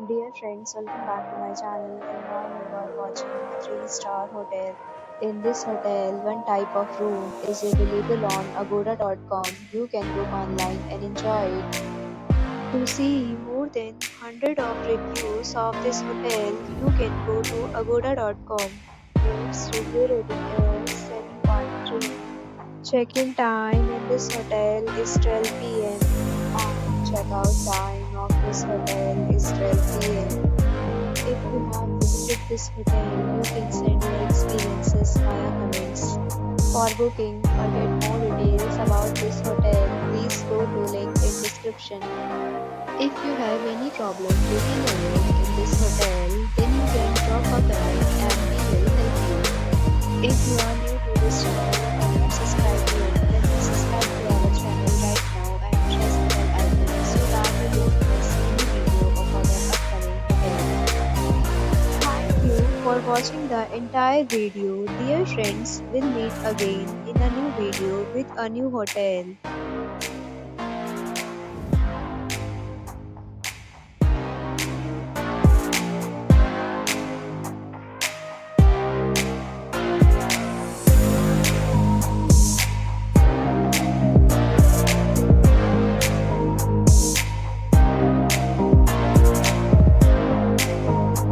Dear friends, welcome back to my channel and now you are watching a 3-star hotel. In this hotel, one type of room is available on agoda.com. You can book online and enjoy it. To see more than 100 of reviews of this hotel, you can go to agoda.com. Its review rating is 7.3. Check-in time in this hotel is 12 p.m. and check-out time of this hotel is 12 p.m. If you have visited this hotel, you can send your experiences via comments. For booking or get more details about this hotel, please go to link in description. If you have any problem booking a room in this hotel, then you can drop a comment and we will help you. If you are new to this channel and not subscribed yet, then please subscribe to our channel right now and press the bell icon so that you don't miss any video of our upcoming hotel. Thank you for watching the entire video. Dear friends, we'll meet again in a new video with a new hotel.